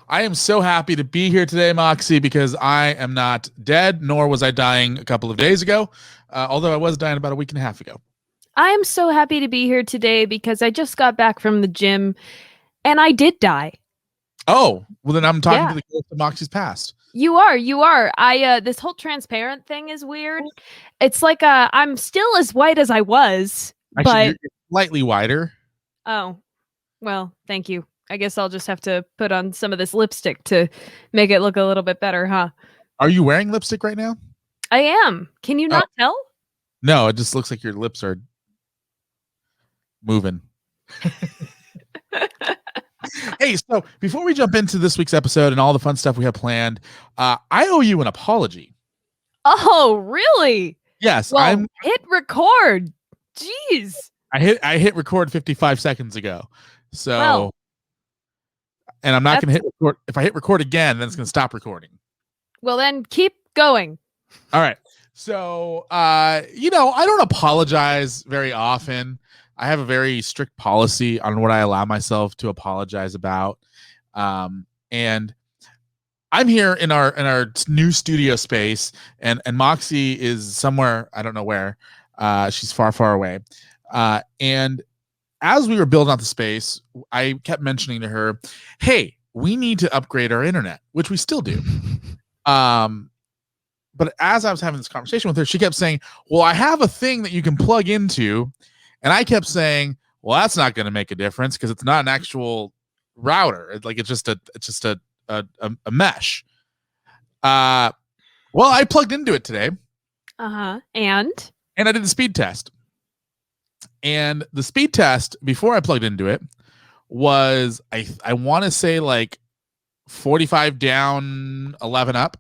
I am so happy to be here today, Moxy, because I am not dead, nor was I dying a couple of days ago, although I was dying about a week and a half ago. I am so happy to be here today because I just got back from the gym and I did die. Oh, well then I'm talking Yeah. to the ghost of Moxy's past. You are. This whole transparent thing is weird. It's like I'm still as white as I was, Actually, but you're slightly wider. oh, well, thank you. I guess I'll just have to put on some of this lipstick to make it look a little bit better, huh? Are you wearing lipstick right now? I am. Can you not tell? No, it just looks like your lips are moving. Hey, so before we jump into this week's episode and all the fun stuff we have planned, I owe you an apology. Oh, really? Yes, well, hit record. Jeez. I hit record 55 seconds ago. So and I'm not going to hit record. If I hit record again, then it's going to stop recording. Well, then keep going. All right. So, I don't apologize very often. I have a very strict policy on what I allow myself to apologize about. And I'm here in our new studio space, and Moxy is somewhere, I don't know where. She's far, far away. And as we were building out the space, I kept mentioning to her, hey, we need to upgrade our internet, which we still do. But as I was having this conversation with her, she kept saying, well, I have a thing that you can plug into. And I kept saying, well, that's not going to make a difference because it's not an actual router. It's just a mesh. Well, I plugged into it today. And I did the speed test. And the speed test before I plugged into it was, I want to say like 45 down, 11 up.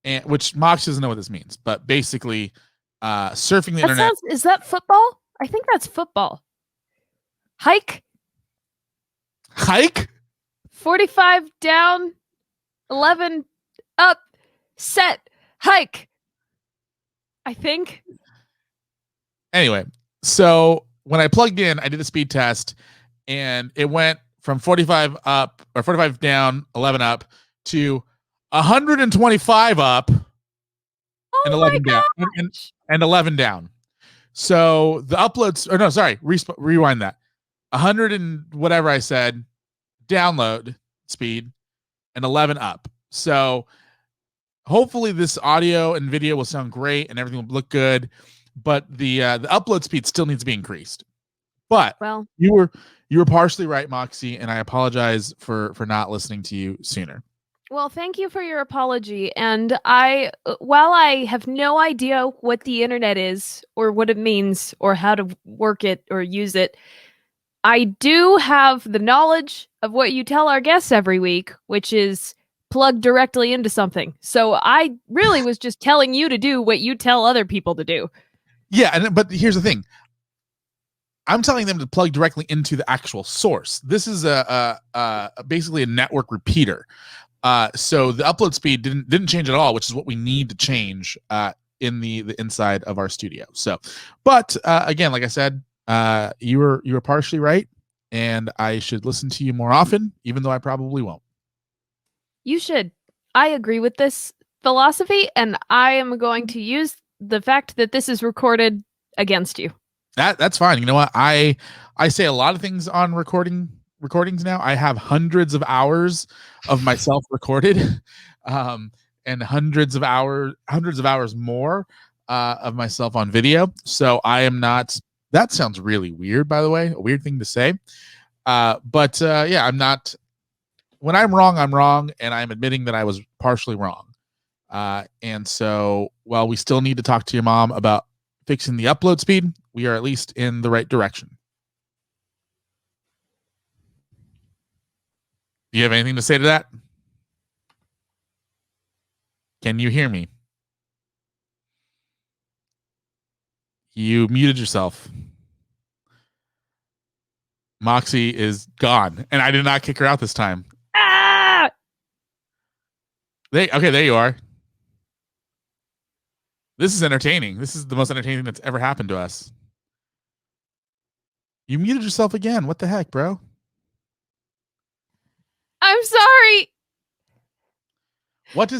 And which Mox doesn't know what this means, but basically surfing the internet. Is that football? I think that's football. Hike 45 down, 11 up, set, hike. I think. Anyway, so when I plugged in, I did a speed test and it went from 45 up or 45 down, 11 up to 125 up and 11 down and 11 down. So the uploads, or no, sorry, rewind that. 100 and whatever I said, download speed and 11 up. So hopefully this audio and video will sound great and everything will look good, but the upload speed still needs to be increased. But you were partially right, Moxy, and I apologize for not listening to you sooner. Well, thank you for your apology. And while I have no idea what the internet is or what it means or how to work it or use it, I do have the knowledge of what you tell our guests every week, which is plug directly into something. So I really was just telling you to do what you tell other people to do. Yeah, but here's the thing. I'm telling them to plug directly into the actual source. This is basically a network repeater. So the upload speed didn't change at all, which is what we need to change in the inside of our studio. So, but again, like I said, you were partially right, and I should listen to you more often, even though I probably won't. You should. I agree with this philosophy, and I am going to use the fact that this is recorded against you. That's fine. You know what? I say a lot of things on recordings now. I have hundreds of hours of myself recorded, and hundreds of hours more of myself on video. So I am not. That sounds really weird, by the way. A weird thing to say. But yeah, I'm not. When I'm wrong, I'm wrong, and I'm admitting that I was partially wrong. And so, while we still need to talk to your mom about fixing the upload speed, we are at least in the right direction. Do you have anything to say to that? Can you hear me? You muted yourself. Moxy is gone, and I did not kick her out this time. Ah! Okay, there you are. This is entertaining. This is the most entertaining thing that's ever happened to us. You muted yourself again. What the heck, bro? I'm sorry. What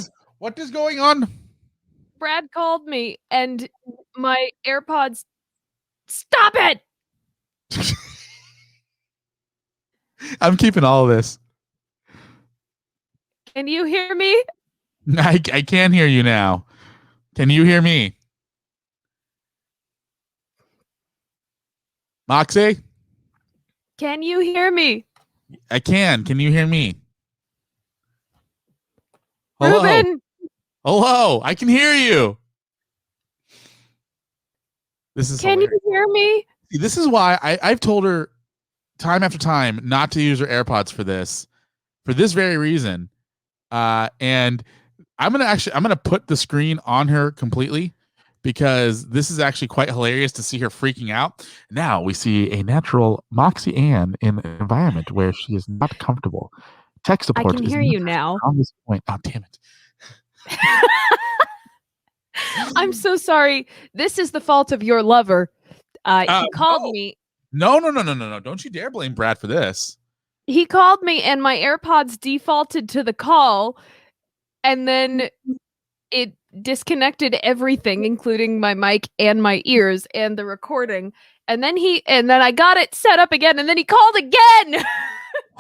is going on? Brad called me and my AirPods. Stop it! I'm keeping all of this. Can you hear me? I can hear you now. Can you hear me? Moxy? Can you hear me? I can. Can you hear me? Hello? Ruben! Hello? I can hear you. This is Can hilarious. you hear me? This is why I've told her time after time not to use her AirPods for this very reason. And I'm gonna put the screen on her completely because this is actually quite hilarious to see her freaking out. Now we see a natural Moxy Ann in an environment where she is not comfortable. Tech support. I can hear you now. On this point. Oh, damn it. I'm so sorry. This is the fault of your lover. He called me. No. Don't you dare blame Brad for this. He called me and my AirPods defaulted to the call and then it disconnected everything, including my mic and my ears and the recording. And then I got it set up again and then he called again.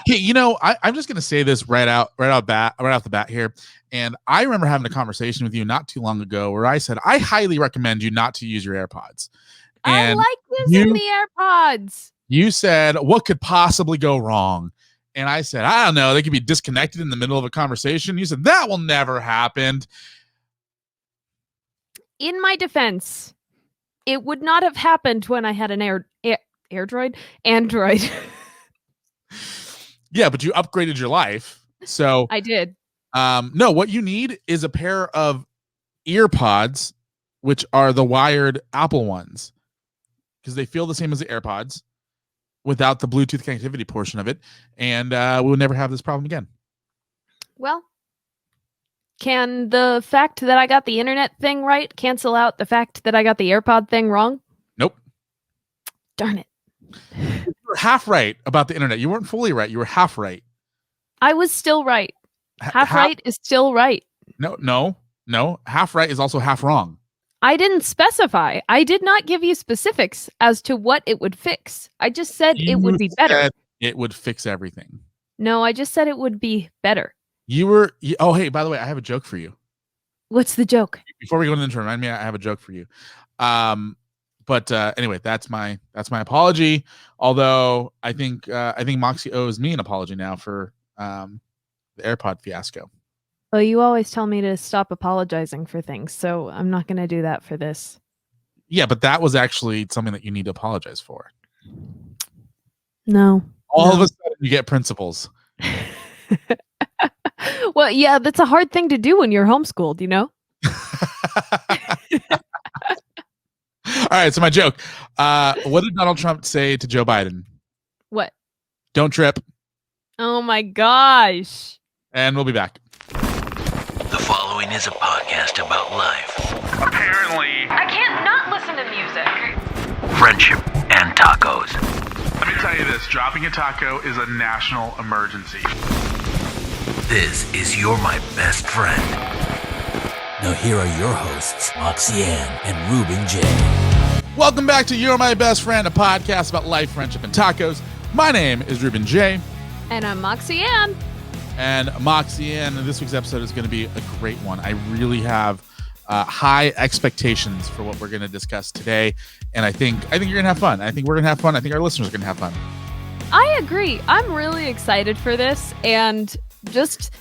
Okay, I'm just gonna say this right off the bat here. And I remember having a conversation with you not too long ago where I said I highly recommend you not to use your AirPods. And I like using the AirPods. You said, what could possibly go wrong? And I said, I don't know. They could be disconnected in the middle of a conversation. You said, that will never happen. In my defense, it would not have happened when I had an Android. Yeah, but you upgraded your life. So I did. No, what you need is a pair of earpods, which are the wired Apple ones, because they feel the same as the AirPods without the Bluetooth connectivity portion of it. And we'll never have this problem again. Well, can the fact that I got the internet thing right cancel out the fact that I got the AirPod thing wrong? Nope. Darn it. You were half right about the internet. You weren't fully right. You were half right. I was still right. Half right is still right. No. Half right is also half wrong. I didn't specify. I did not give you specifics as to what it would fix. I just said it would be better. It would fix everything. No, I just said it would be better. Oh, hey, by the way, I have a joke for you. What's the joke? Before we go into the intro, remind me, I have a joke for you. But anyway, that's my apology. Although I think Moxy owes me an apology now for the AirPod fiasco. Well, you always tell me to stop apologizing for things, so I'm not going to do that for this. Yeah, but that was actually something that you need to apologize for. No. All of a sudden, you get principles. Well, yeah, that's a hard thing to do when you're homeschooled, you know? All right, so my joke. What did Donald Trump say to Joe Biden? What? Don't trip. Oh my gosh. And we'll be back. The following is a podcast about life. Apparently. I can't not listen to music. Friendship and tacos. Let me tell you this, dropping a taco is a national emergency. This is You're My Best Friend. Now here are your hosts, Moxy Ann and Ruben Jay. Welcome back to You're My Best Friend, a podcast about life, friendship, and tacos. My name is Ruben Jay. And I'm Moxy Ann. And Moxy Ann, and this week's episode is going to be a great one. I really have high expectations for what we're going to discuss today. And I think you're going to have fun. I think we're going to have fun. I think our listeners are going to have fun. I agree. I'm really excited for this. And just,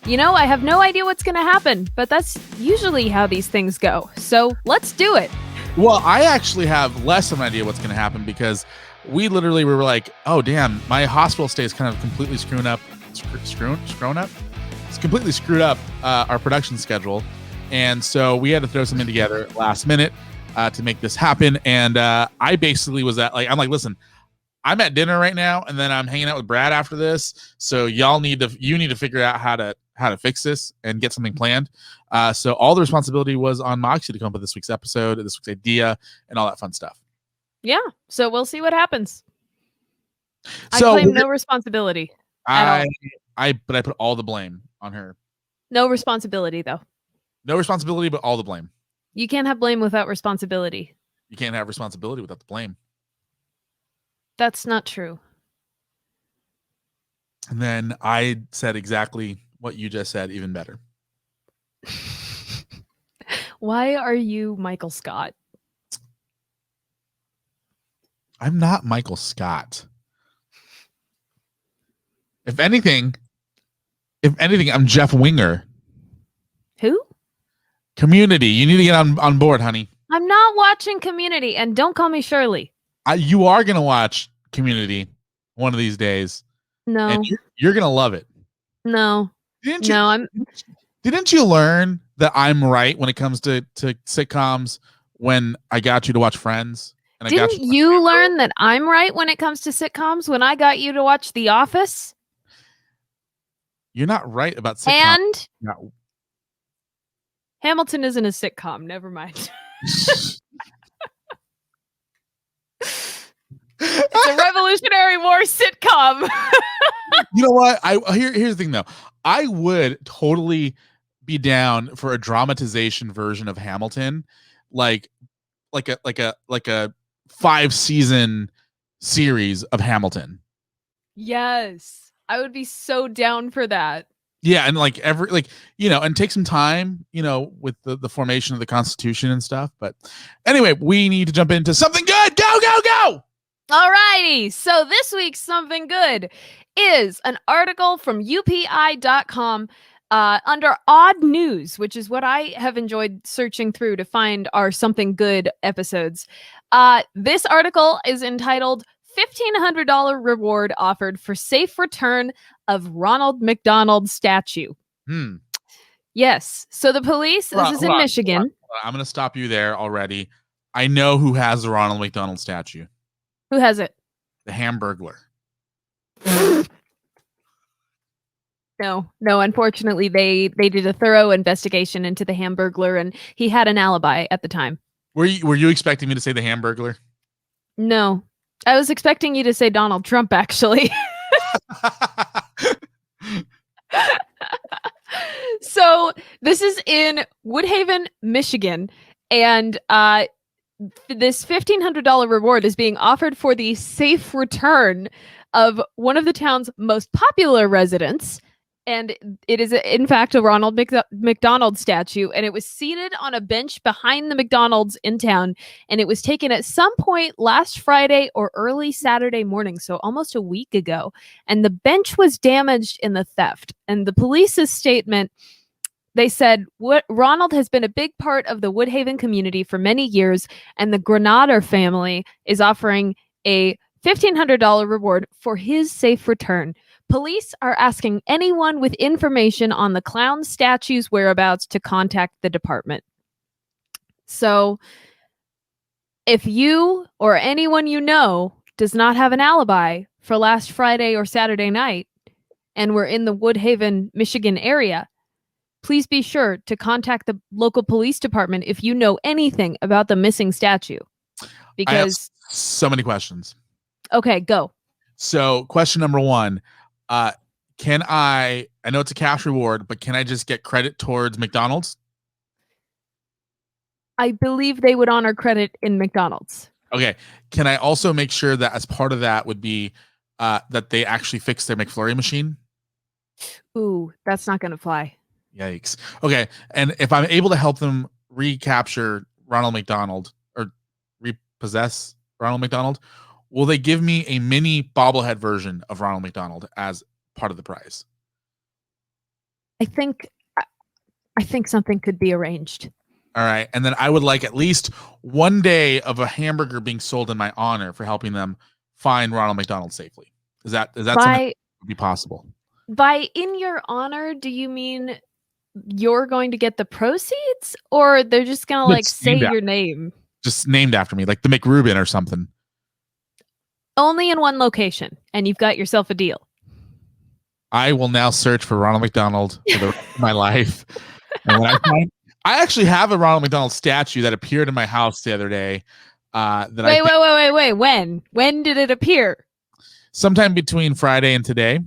I have no idea what's going to happen. But that's usually how these things go. So let's do it. Well, I actually have less of an idea what's going to happen because we literally were like, oh, damn, my hospital stay is kind of completely screwing up. It's completely screwed up our production schedule. And so we had to throw something together last minute to make this happen. And I basically was I'm like, listen, I'm at dinner right now, and then I'm hanging out with Brad after this. So you need to figure out how to fix this and get something planned. So all the responsibility was on Moxy to come up with this week's episode, this week's idea, and all that fun stuff. Yeah. So we'll see what happens. So I claim no responsibility. I put all the blame on her. No responsibility, though. No responsibility, but all the blame. You can't have blame without responsibility. You can't have responsibility without the blame. That's not true. And then I said exactly what you just said, even better. Why are you Michael Scott? I'm not Michael Scott. If anything, I'm Jeff Winger. Who? Community. You need to get on board, honey. I'm not watching Community, and don't call me Shirley. You are going to watch Community one of these days. No. And you're going to love it. No. Didn't you learn that I'm right when it comes to sitcoms when I got you to watch Friends? And Didn't you learn that I'm right when it comes to sitcoms when I got you to watch The Office? You're not right about sitcoms. And No. Hamilton isn't a sitcom. Never mind. It's a Revolutionary War sitcom. You know what? Here's the thing though. I would totally be down for a dramatization version of Hamilton, like a 5-season series of Hamilton. Yes, I would be so down for that. Yeah, and and take some time, with the formation of the Constitution and stuff. But anyway, we need to jump into something good. Go! Alrighty, so this week's Something Good is an article from UPI.com under Odd News, which is what I have enjoyed searching through to find our Something Good episodes. This article is entitled $1,500 Reward Offered for Safe Return of Ronald McDonald Statue. Yes, so the police, this is in Michigan. I'm going to stop you there already. I know who has the Ronald McDonald statue. Who has it? The Hamburglar. No, unfortunately, they did a thorough investigation into the Hamburglar, and he had an alibi at the time. Were you expecting me to say the Hamburglar? No, I was expecting you to say Donald Trump, actually. So this is in Woodhaven, Michigan, and this $1,500 reward is being offered for the safe return of one of the town's most popular residents. And it is, in fact, a Ronald McDonald statue. And it was seated on a bench behind the McDonald's in town. And it was taken at some point last Friday or early Saturday morning. So almost a week ago. And the bench was damaged in the theft. And the police's statement, they said, Ronald has been a big part of the Woodhaven community for many years. And the Grenadier family is offering a $1,500 reward for his safe return. Police are asking anyone with information on the clown statue's whereabouts to contact the department. So, if you or anyone you know does not have an alibi for last Friday or Saturday night, and we're in the Woodhaven, Michigan area, please be sure to contact the local police department if you know anything about the missing statue. Because I have so many questions. Okay, go. So, question number one. Can I know it's a cash reward, but can I just get credit towards McDonald's? I believe they would honor credit in McDonald's. Okay. Can I also make sure that as part of that would be that they actually fix their McFlurry machine? Ooh, that's not going to fly. Yikes. Okay. And if I'm able to help them recapture Ronald McDonald or repossess Ronald McDonald, will they give me a mini bobblehead version of Ronald McDonald as part of the prize? I think something could be arranged. All right. And then I would like at least one day of a hamburger being sold in my honor for helping them find Ronald McDonald safely. Is that something that would be possible? By in your honor, do you mean you're going to get the proceeds, or they're just going to say your name? Just named after me, like the McRuben or something. Only in one location, and you've got yourself a deal. I will now search for Ronald McDonald for the rest of my life. And when I actually have a Ronald McDonald statue that appeared in my house the other day. Wait. When? When did it appear? Sometime between Friday and today.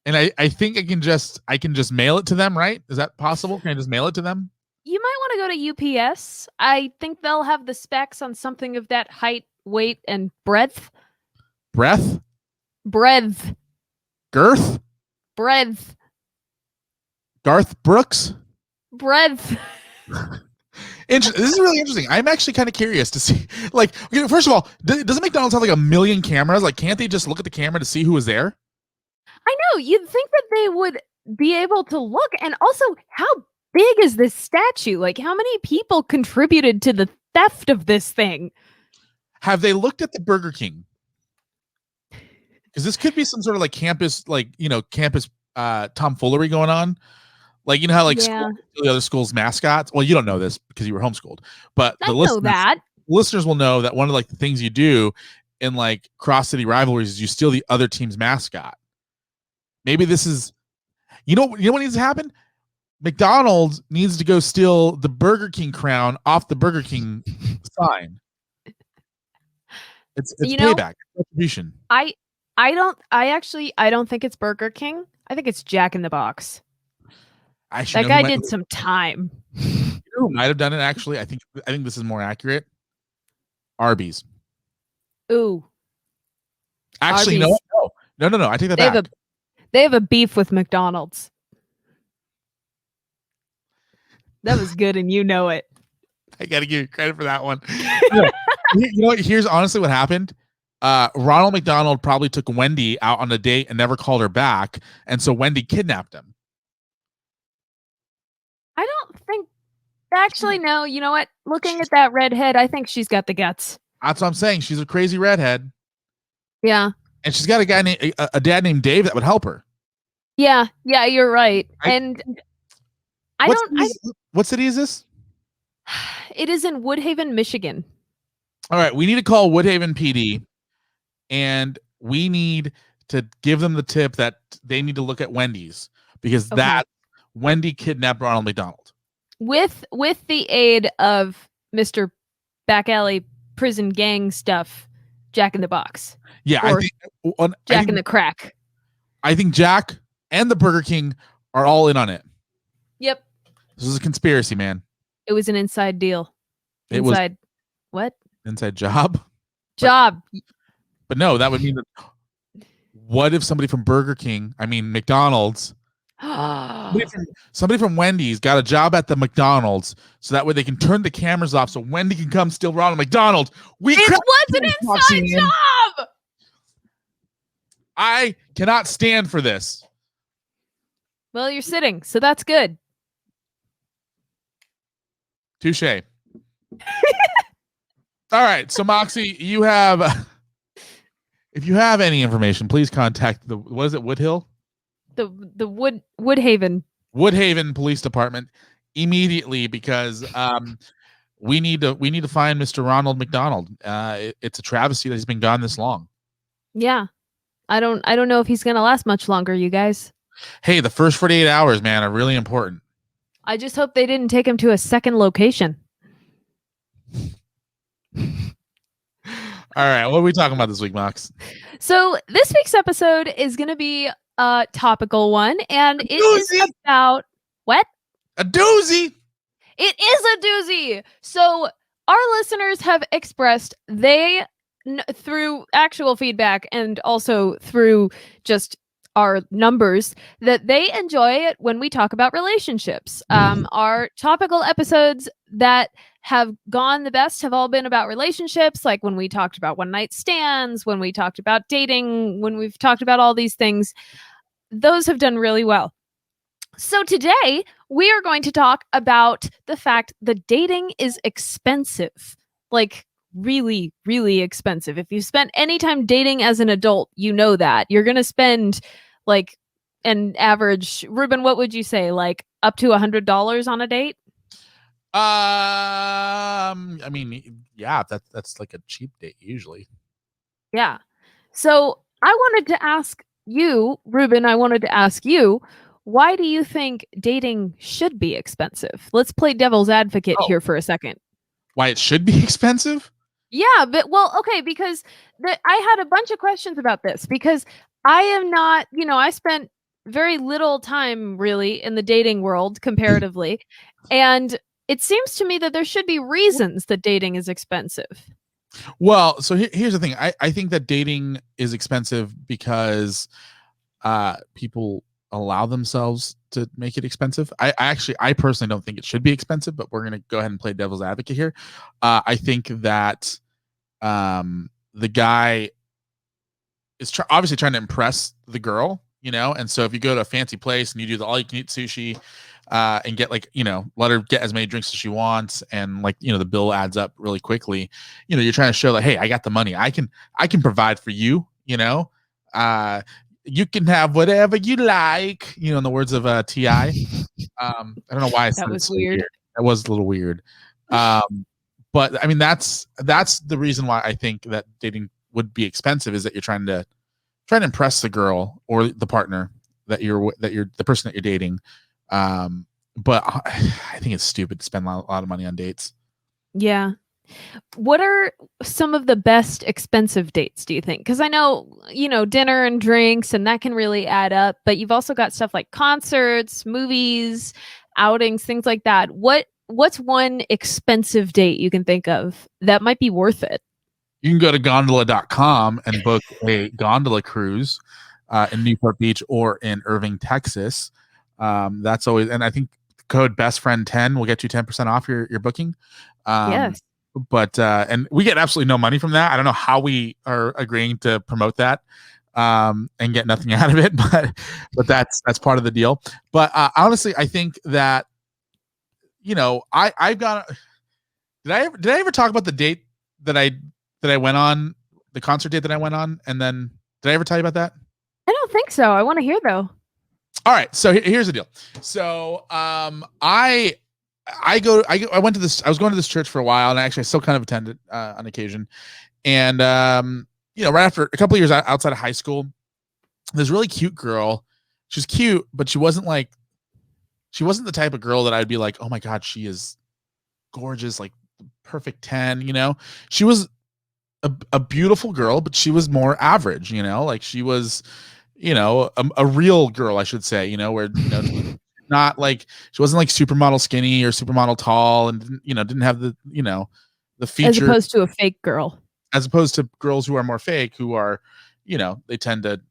And I think I can just mail it to them, right? Is that possible? Can I just mail it to them? You might want to go to UPS. I think they'll have the specs on something of that height, weight, and breadth. Breath? Breadth. Girth? Breadth. Garth Brooks? Breadth. This is really interesting. I'm actually kind of curious to see. Like, okay, first of all, doesn't McDonald's have like 1 million cameras? Like, can't they just look at the camera to see who was there? I know. You'd think that they would be able to look. And also, how big is this statue? Like, how many people contributed to the theft of this thing? Have they looked at the Burger King? Because this could be some sort of like campus, campus tomfoolery going on. Like, you know how the other school's mascots. Well, you don't know this because you were homeschooled, but I know that listeners will know that one of like the things you do in like cross city rivalries is you steal the other team's mascot. Maybe this is, you know what needs to happen? McDonald's needs to go steal the Burger King crown off the Burger King sign. It's payback, retribution. I don't think it's Burger King. I think it's Jack in the Box. That guy did some time. You know who might have done it actually? I think this is more accurate. Arby's. Ooh. Actually, Arby's. No. I take that back. They have a beef with McDonald's. That was good, and you know it. I gotta give you credit for that one. You know what? Here's honestly what happened. Ronald McDonald probably took Wendy out on a date and never called her back, and so Wendy kidnapped him. I don't think. Actually, no. You know what? Looking at that redhead, I think she's got the guts. That's what I'm saying. She's a crazy redhead. Yeah. And she's got a dad named Dave that would help her. Yeah, you're right. What city is this? It is in Woodhaven, Michigan. All right, we need to call Woodhaven PD, and we need to give them the tip that they need to look at Wendy's because that Wendy kidnapped Ronald McDonald. With the aid of Mr. Back Alley Prison Gang stuff, Jack in the Box. Yeah, Jack in the Crack. I think Jack and the Burger King are all in on it. Yep. This is a conspiracy, man. It was an inside deal. What? Inside job? Job. But no, that would mean that what if somebody from McDonald's, somebody from Wendy's got a job at the McDonald's so that way they can turn the cameras off so Wendy can come steal Ronald McDonald. It was an inside job! I cannot stand for this. Well, you're sitting, so that's good. Touche. All right, so Moxy, you have, if you have any information, please contact Woodhill? The Woodhaven Police Department immediately because we need to find Mr. Ronald McDonald. It's a travesty that he's been gone this long. Yeah. I don't know if he's gonna last much longer, you guys. Hey, the first 48 hours, man, are really important. I just hope they didn't take him to a second location. All right, what are we talking about this week, Mox? So this week's episode is going to be a topical one, and it is about what? A doozy. It is a doozy. So our listeners have expressed through actual feedback and also through just our numbers that they enjoy it when we talk about relationships. Our topical episodes that have gone the best have all been about relationships, like when we talked about one night stands, when we talked about dating, when we've talked about all these things. Those have done really well. So today we are going to talk about the fact that dating is expensive, like really, really expensive. If you spent any time dating as an adult, you know that you're going to spend like an average, Ruben, what would you say? Like up to $100 on a date? I mean, yeah, that's like a cheap date usually. Yeah. So I wanted to ask you, Ruben, why do you think dating should be expensive? Let's play devil's advocate here for a second. Why it should be expensive? Yeah, because I had a bunch of questions about this because I am not, I spent very little time really in the dating world comparatively. And it seems to me that there should be reasons that dating is expensive. Well, so here's the thing. I think that dating is expensive because people allow themselves to make it expensive. I personally don't think it should be expensive, but we're gonna go ahead and play devil's advocate here. I think that the guy is obviously trying to impress the girl, and so if you go to a fancy place and you do the all you can eat sushi and get let her get as many drinks as she wants, and the bill adds up really quickly, you're trying to show hey, I got the money, I can provide for you, you can have whatever you like, in the words of Ti. I don't know why I said that was so weird. That was a little weird. But I mean, that's the reason why I think that dating would be expensive, is that you're trying to impress the girl or the partner that you're the person that you're dating. But I think it's stupid to spend a lot of money on dates. Yeah. What are some of the best expensive dates, do you think? Because I know, dinner and drinks, and that can really add up, but you've also got stuff like concerts, movies, outings, things like that. What's one expensive date you can think of that might be worth it? You can go to gondola.com and book a gondola cruise in Newport Beach or in Irving, Texas. That's always, and I think code bestfriend10 will get you 10% off your booking. Yes. But and we get absolutely no money from that. I don't know how we are agreeing to promote that and get nothing out of it, but that's part of the deal. But honestly, I think that I've got. Did I ever talk about the date that I went on, the concert date that I went on, and then did I ever tell you about that? I don't think so. I want to hear though. All right, so here's the deal. So I went to this. I was going to this church for a while, and actually I still kind of attended on occasion. And right after a couple of years outside of high school, this really cute girl. She was cute, but she wasn't the type of girl that I'd be like, oh my god, she is gorgeous, like perfect 10. She was a beautiful girl, but she was more average. She was, a real girl, I should say. Where not like she wasn't like supermodel skinny or supermodel tall, and didn't have the the feature, as opposed to a fake girl, as opposed to girls who are more fake, who are they tend to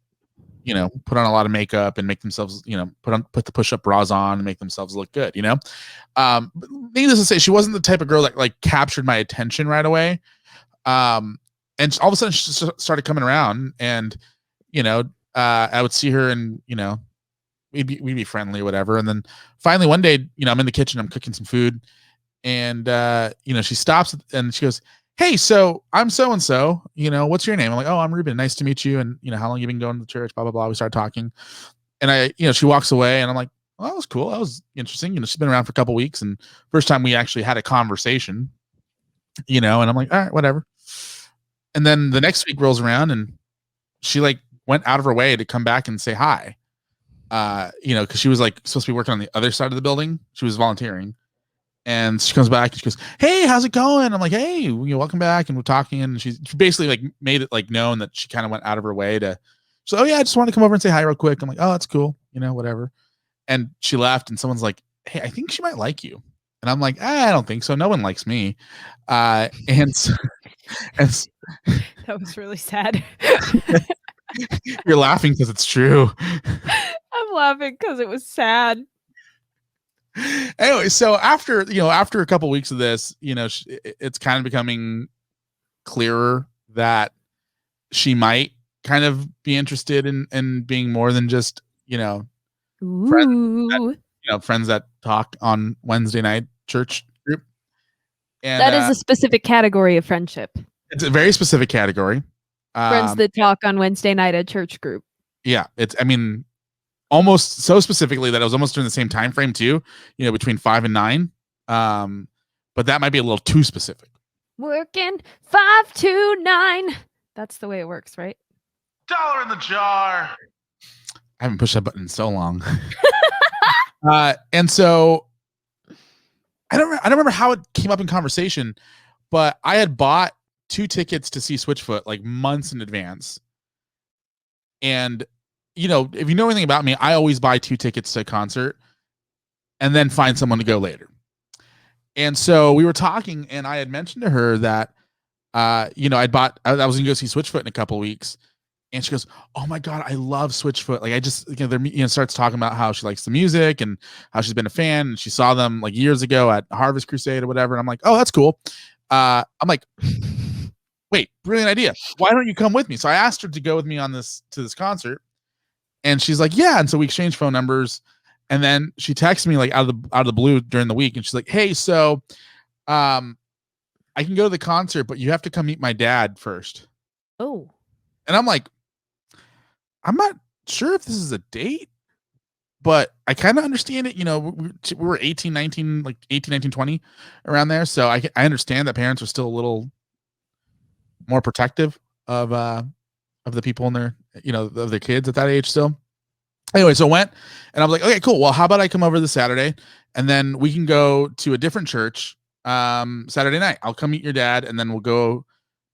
put on a lot of makeup and make themselves put the push-up bras on and make themselves look good. Needless to say, she wasn't the type of girl that captured my attention right away. And all of a sudden she started coming around, and I would see her, and we'd be friendly or whatever. And then finally one day, I'm in the kitchen, I'm cooking some food, and she stops and she goes, hey, so I'm so and so, what's your name? I'm like, oh, I'm Ruben, nice to meet you, and how long you been going to the church, blah blah blah. We start talking, and she walks away, and I'm like, well, that was cool, that was interesting. She's been around for a couple weeks, and first time we actually had a conversation, and I'm like, all right, whatever. And then the next week rolls around, and she went out of her way to come back and say hi. Because she was supposed to be working on the other side of the building. She was volunteering. And she comes back and she goes, hey, how's it going? I'm like, hey, welcome back. And we're talking. And she basically made it known that she kind of went out of her way to, so, oh yeah, I just wanted to come over and say hi real quick. I'm like, oh, that's cool. Whatever. And she left, and someone's like, hey, I think she might like you. And I'm like, I don't think so. No one likes me. And that was really sad. You're laughing because it's true. I'm laughing because it was sad. Anyway, so after a couple of weeks of this, it's kind of becoming clearer that she might kind of be interested in being more than just friends that talk on Wednesday night church group. And that is a specific category of friendship. It's a very specific category. Friends that talk on Wednesday night at church group. Yeah, almost so specifically that it was almost during the same time frame too, between 5 and 9. But that might be a little too specific. Working 5 to 9. That's the way it works, right? $1 in the jar. I haven't pushed that button in so long. And so I don't remember how it came up in conversation, but I had bought 2 tickets to see Switchfoot months in advance. And you know, if you know anything about me, I always buy 2 tickets to a concert and then find someone to go later. And so we were talking, and I had mentioned to her that, you know, I was gonna go see Switchfoot in a couple of weeks, and she goes, "Oh my god, I love Switchfoot!" Like, I just, you know, starts talking about how she likes the music and how she's been a fan, and she saw them like years ago at Harvest Crusade or whatever. And I'm like, "Oh, that's cool." I'm like, "Wait, brilliant idea! Why don't you come with me?" So I asked her to go with me to this concert, and she's like, "Yeah." And so we exchanged phone numbers. And then she texts me like out of the blue during the week, and she's like, "Hey, so, I can go to the concert, but you have to come meet my dad first." Oh. And I'm like, I'm not sure if this is a date, but I kind of understand it. You know, we were 18, 19, like 18, 19, 20 around there. So I understand that parents are still a little more protective of the people in their, you know, of their kids at that age still. Anyway, so I went, and I was like, "Okay, cool. Well, how about I come over this Saturday, and then we can go to a different church Saturday night. I'll come meet your dad, and then we'll go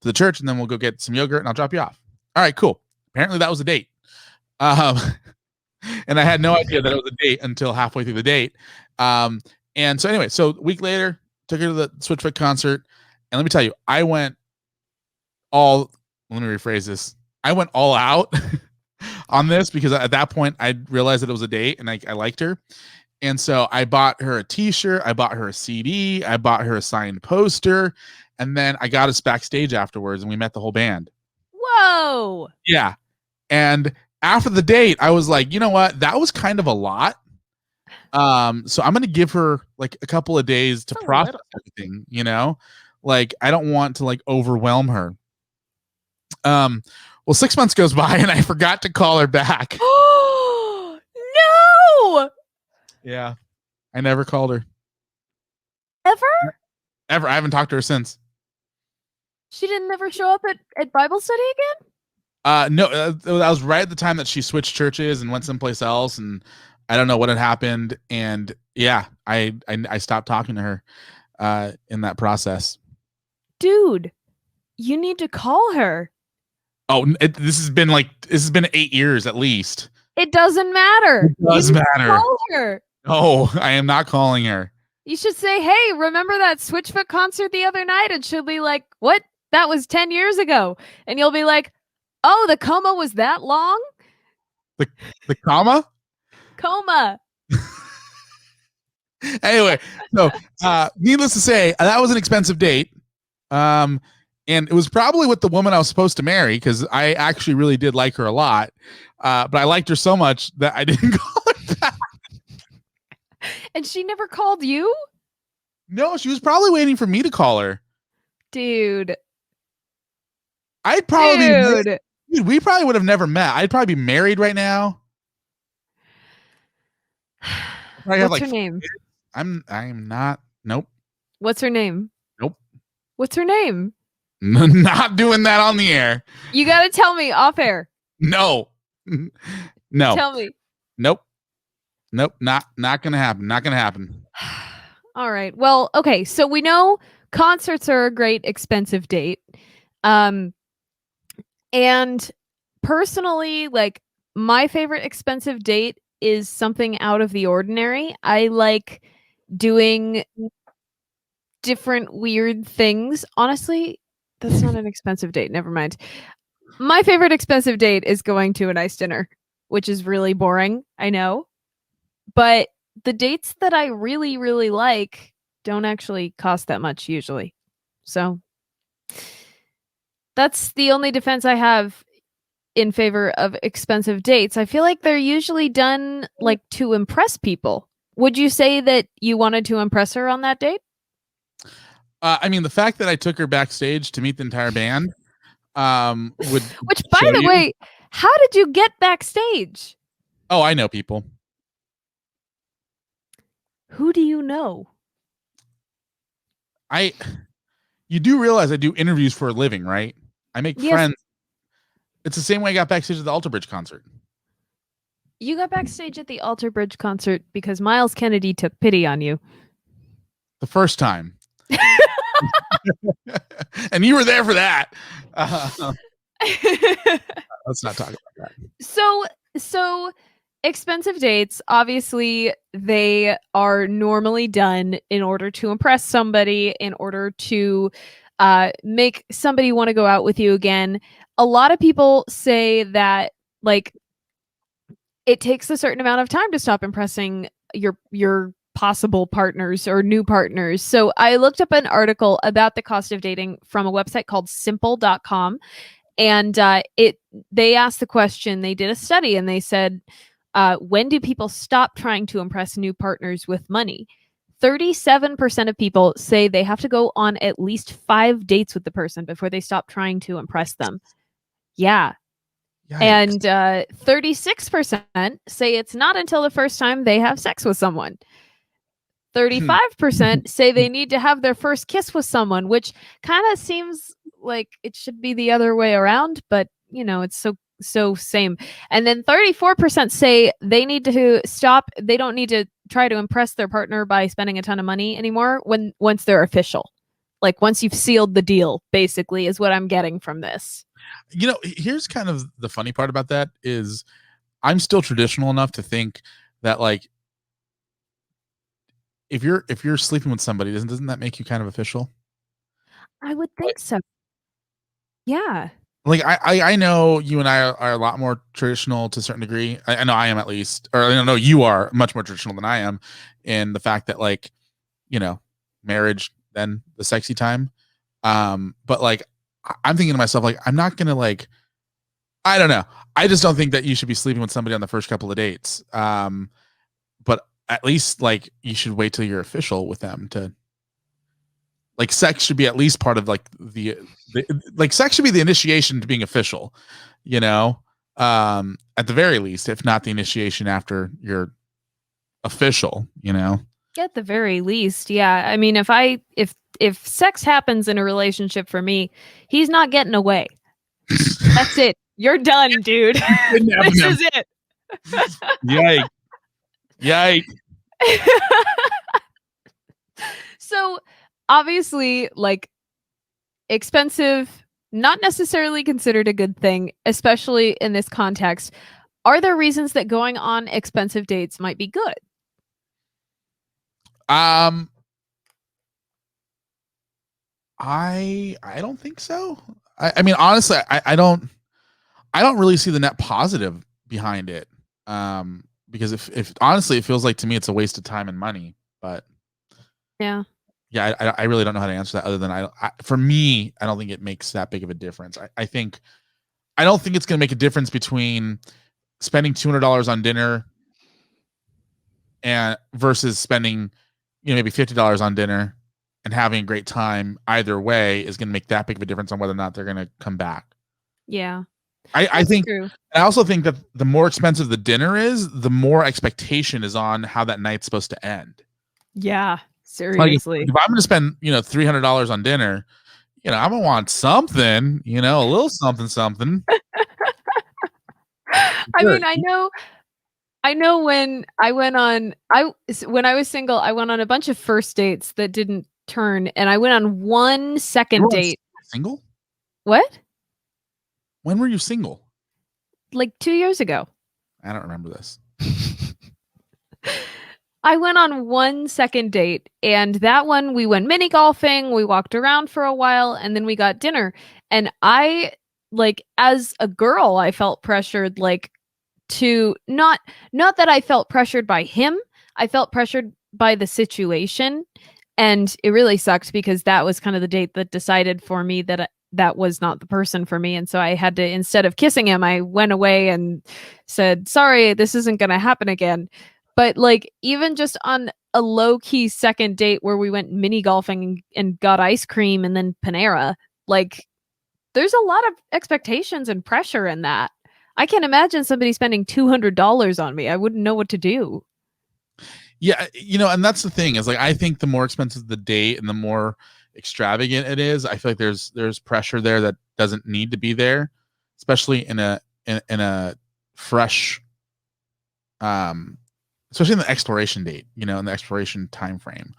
to the church, and then we'll go get some yogurt, and I'll drop you off." All right, cool. Apparently that was a date. And I had no idea that it was a date until halfway through the date. And so anyway, so a week later, took her to the Switchfoot concert, and let me tell you, let me rephrase this. I went all out on this because at that point I realized that it was a date, and I liked her. And so I bought her a t-shirt, I bought her a CD, I bought her a signed poster, and then I got us backstage afterwards, and we met the whole band. Whoa. Yeah. And after the date, I was like, you know what? That was kind of a lot. So I'm going to give her like a couple of days to process everything, you know? Like, I don't want to like overwhelm her. Well, 6 months goes by, and I forgot to call her back. Oh, no. Yeah. I never called her. Ever? I haven't talked to her since. She didn't ever show up at Bible study again? No, that was right at the time that she switched churches and went someplace else, and I don't know what had happened. And yeah, I stopped talking to her in that process. Dude, you need to call her. Oh, this has been 8 years at least. It doesn't matter. It does matter. Call her. Oh, I am not calling her. You should say, "Hey, remember that Switchfoot concert the other night?" And she'll be like, "What? That was 10 years ago." And you'll be like, "Oh, the coma was that long?" The comma? Coma. Anyway, so needless to say, that was an expensive date. And it was probably with the woman I was supposed to marry, because I actually really did like her a lot. But I liked her so much that I didn't call her back. And she never called you? No, she was probably waiting for me to call her. Dude. I'd probably we probably would have never met. I'd probably be married right now. What's her name? I'm not. Nope. What's her name? Nope. What's her name? Not doing that on the air. You gotta tell me off air. No. No. Tell me. Nope. Not gonna happen. Not gonna happen. All right. Well, okay. So we know concerts are a great expensive date. And personally, like, my favorite expensive date is something out of the ordinary. I like doing different weird things. Honestly, that's not an expensive date. Never mind. My favorite expensive date is going to a nice dinner, which is really boring. I know. But the dates that I really, really like don't actually cost that much usually. So that's the only defense I have in favor of expensive dates. I feel like they're usually done like to impress people. Would you say that you wanted to impress her on that date? I mean, the fact that I took her backstage to meet the entire band, which, by the way, how did you get backstage? Oh, I know people. Who do you know? You do realize I do interviews for a living, right? I make friends. It's the same way I got backstage at the Alter Bridge concert. You got backstage at the Alter Bridge concert because Miles Kennedy took pity on you. The first time. And you were there for that. Let's not talk about that. So So expensive dates, obviously, they are normally done in order to impress somebody, in order to make somebody want to go out with you again. A lot of people say that, like, it takes a certain amount of time to stop impressing your possible partners or new partners. So I looked up an article about the cost of dating from a website called simple.com, and they asked the question, they did a study, and they said, when do people stop trying to impress new partners with money? 37% of people say they have to go on at least 5 dates with the person before they stop trying to impress them. Yeah. Yikes. And 36% say it's not until the first time they have sex with someone. 35% say they need to have their first kiss with someone, which kind of seems like it should be the other way around, but it's so same. And then 34% say they need to stop. They don't need to try to impress their partner by spending a ton of money anymore once they're official. Like once you've sealed the deal, basically, is what I'm getting from this. Here's kind of the funny part about that is I'm still traditional enough to think that, like, if you're sleeping with somebody, doesn't that make you kind of official? I would think so. Yeah. Like I know you and I are a lot more traditional to a certain degree. I know I am, at least, or I know you are much more traditional than I am, in the fact that, like, marriage, then the sexy time. But like I'm thinking to myself, like, I'm not gonna, like, I don't know. I just don't think that you should be sleeping with somebody on the first couple of dates. But at least, like, you should wait till you're official with them to, like, sex should be at least part of, like, the like, sex should be the initiation to being official, at the very least, if not the initiation after you're official, At the very least, yeah. I mean, if sex happens in a relationship for me, he's not getting away. That's it. You're done, dude. This is it. Yikes. Yikes. So obviously, like, expensive, not necessarily considered a good thing, especially in this context. Are there reasons that going on expensive dates might be good? I don't think so. I mean, honestly, I don't really see the net positive behind it. Because if honestly, it feels like to me it's a waste of time and money. But yeah, I really don't know how to answer that, other than for me, I don't think it makes that big of a difference. I don't think it's going to make a difference between spending $200 on dinner and versus spending, maybe $50 on dinner and having a great time. Either way is going to make that big of a difference on whether or not they're going to come back. Yeah. I think true. I also think that the more expensive the dinner is, the more expectation is on how that night's supposed to end. Yeah, seriously. Like if I'm going to spend, $300 on dinner, I'm going to want something, a little something. I mean, I know when I was single, I went on a bunch of first dates that didn't turn, and I went on one second date. Single? What? When were you single? Like 2 years ago. I don't remember this. I went on one second date, and that one we went mini golfing, we walked around for a while, and then we got dinner. And I, like, as a girl, I felt pressured, like, to not that I felt pressured by him. I felt pressured by the situation, and it really sucked because that was kind of the date that decided for me that that was not the person for me. And so I had to, instead of kissing him, I went away and said, sorry, this isn't going to happen again. But, like, even just on a low-key second date where we went mini golfing and got ice cream and then Panera, like, there's a lot of expectations and pressure in that. I can't imagine somebody spending $200 on me. I wouldn't know what to do. Yeah, and that's the thing, is, like, I think the more expensive the date and the more extravagant it is, I feel like there's pressure there that doesn't need to be there, especially in a fresh, especially in the exploration date, in the exploration time frame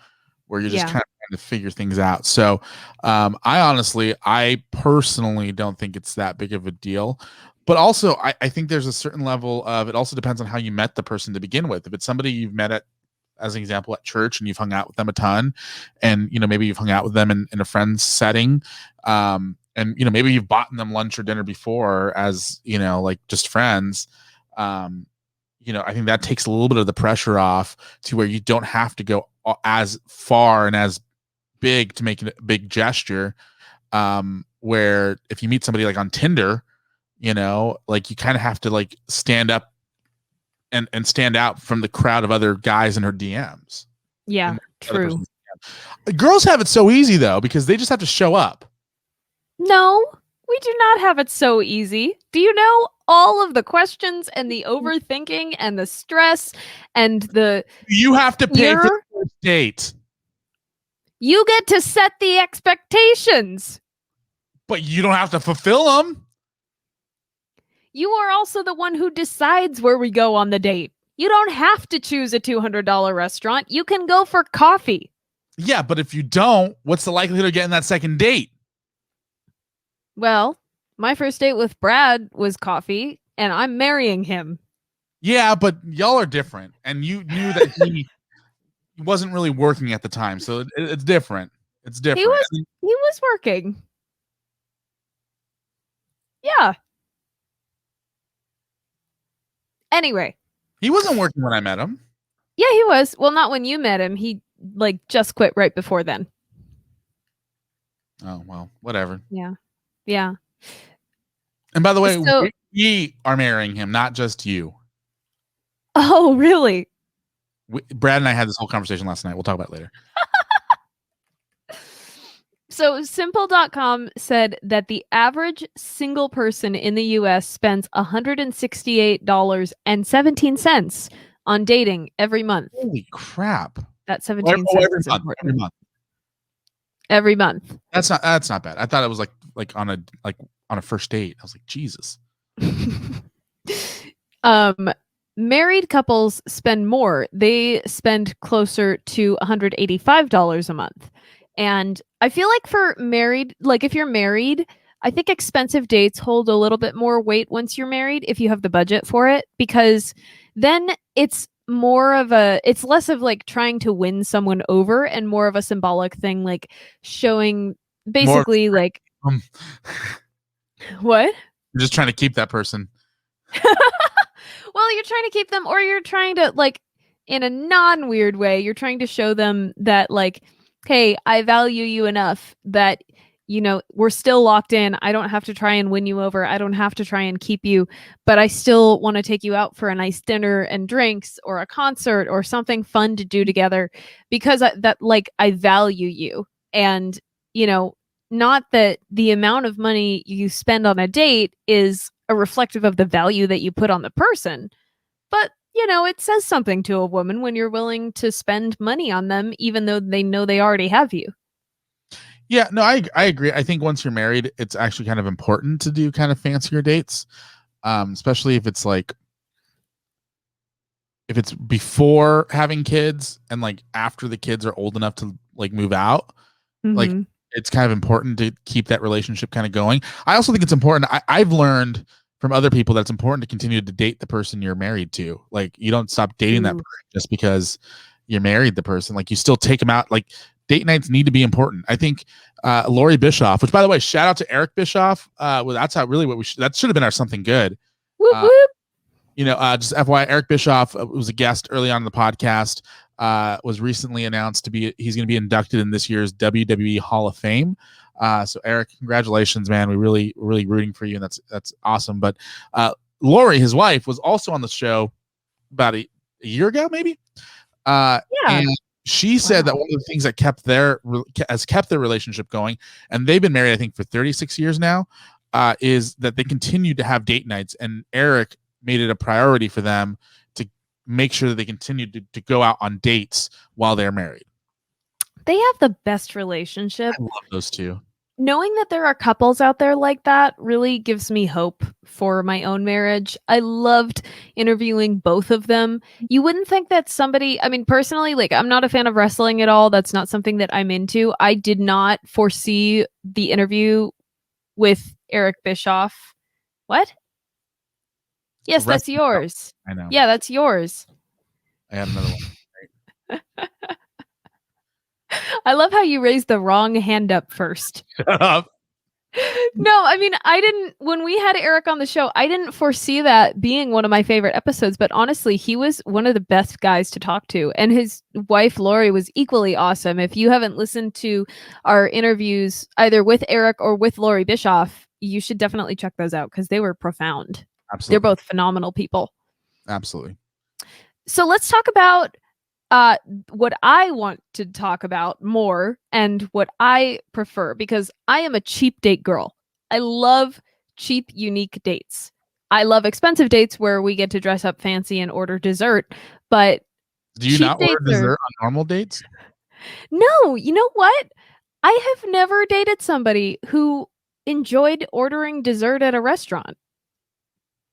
where you're just kind of trying to figure things out. So I personally don't think it's that big of a deal. But also, I think there's a certain level of, it also depends on how you met the person to begin with. If it's somebody you've met at, as an example, at church, and you've hung out with them a ton, and maybe you've hung out with them in a friend's setting, and maybe you've bought them lunch or dinner before as like just friends, I think that takes a little bit of the pressure off to where you don't have to go as far and as big to make a big gesture. Where if you meet somebody like on Tinder, like you kind of have to like stand up and stand out from the crowd of other guys in her DMs. Yeah, true. Girls have it so easy though, because they just have to show up. No, we do not have it so easy. Do you know all of the questions and the overthinking and the stress and the... You have to pay for the first date. You get to set the expectations. But you don't have to fulfill them. You are also the one who decides where we go on the date. You don't have to choose a $200 restaurant. You can go for coffee. Yeah, but if you don't, what's the likelihood of getting that second date? Well, my first date with Brad was coffee, and I'm marrying him. Yeah, but y'all are different, and you knew that he wasn't really working at the time, so it's different. It's different. He was working. Yeah. Anyway. He wasn't working when I met him. Yeah, he was. Well, not when you met him. He just quit right before then. Oh, well, whatever. Yeah. Yeah. And by the way, we are marrying him, not just you. Oh, really? Brad and I had this whole conversation last night. We'll talk about it later. So Simple.com said that the average single person in the U.S. spends $168.17 on dating every month. Holy crap. That 17 cents every month. Every month. That's not bad. I thought it was like on a first date. I was like, Jesus. Married couples spend more. They spend closer to $185 a month. And I feel like for married, like if you're married, I think expensive dates hold a little bit more weight once you're married if you have the budget for it, because then it's less of like trying to win someone over and more of a symbolic thing, like showing basically like what? You're just trying to keep that person. Well, you're trying to keep them, or you're trying to, like, in a non-weird way, you're trying to show them that, like, hey, I value you enough that, we're still locked in. I don't have to try and win you over. I don't have to try and keep you, but I still want to take you out for a nice dinner and drinks or a concert or something fun to do together because I value you. And, not that the amount of money you spend on a date is a reflective of the value that you put on the person, but it says something to a woman when you're willing to spend money on them, even though they know they already have you. Yeah, no, I agree. I think once you're married, it's actually kind of important to do kind of fancier dates, especially if it's before having kids and like after the kids are old enough to like move out. Mm-hmm. Like it's kind of important to keep that relationship kind of going. I also think it's important. I've learned from other people that it's important to continue to date the person you're married to. Like you don't stop dating that person just because you're married the person. Like you still take them out. Like date nights need to be important. I think Lori Bischoff, which by the way, shout out to Eric Bischoff. That's how really that should have been our something good. Whoop, whoop. Just FYI, Eric Bischoff was a guest early on in the podcast. Was recently announced he's going to be inducted in this year's WWE Hall of Fame. So Eric, congratulations, man. We're really rooting for you, and that's awesome. But Lori, his wife, was also on the show about a year ago, maybe. Yeah. And she said that one of the things that has kept their relationship going, and they've been married, I think, for 36 years now, is that they continue to have date nights. And Eric made it a priority for them to make sure that they continue to go out on dates while they're married. They have the best relationship. I love those two. Knowing that there are couples out there like that really gives me hope for my own marriage. I loved interviewing both of them. You wouldn't think that personally, like, I'm not a fan of wrestling at all. That's not something that I'm into. I did not foresee the interview with Eric Bischoff. What? Yes, The rest that's yours. I know. Yeah, that's yours. I had another one. I love how you raised the wrong hand up first. Shut up. No, I mean, when we had Eric on the show, I didn't foresee that being one of my favorite episodes, but honestly, he was one of the best guys to talk to. And his wife, Lori, was equally awesome. If you haven't listened to our interviews, either with Eric or with Lori Bischoff, you should definitely check those out because they were profound. Absolutely. They're both phenomenal people. Absolutely. So let's talk about what I want to talk about more and what I prefer, because I am a cheap date girl. I love cheap, unique dates. I love expensive dates where we get to dress up fancy and order dessert, but do you not order dessert on normal dates? No, you know what? I have never dated somebody who enjoyed ordering dessert at a restaurant.